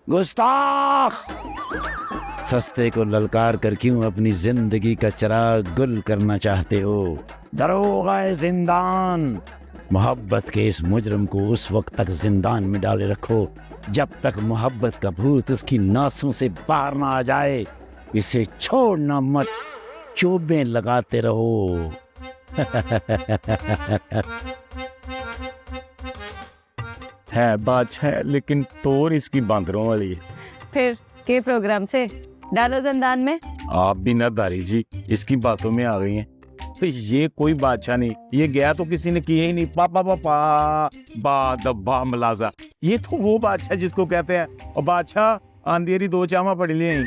गुस्ताख! सस्ते को ललकार कर क्यों अपनी जिंदगी का चिराग गुल करना चाहते हो? दरोगा जिंदान, मोहब्बत के इस मुजरिम को उस वक्त तक जिंदान में डाले रखो जब तक मोहब्बत का भूत उसकी नासों से बाहर ना आ जाए। इसे छोड़ना मत, चोबें लगाते रहो। है बादशाह है, लेकिन तोर इसकी बांदरों वाली है। फिर के प्रोग्राम से डालो जिंदान में। आप भी ना दारी जी इसकी बातों में आ गई हैं। तो ये कोई बादशाह नहीं, ये गया तो किसी ने किया ही नहीं। पापा पापा बा दब्बा मलाजा, ये तो वो बादशाह जिसको कहते हैं और बादशाह अंधेरी 2 चामा पड़ी ले आई।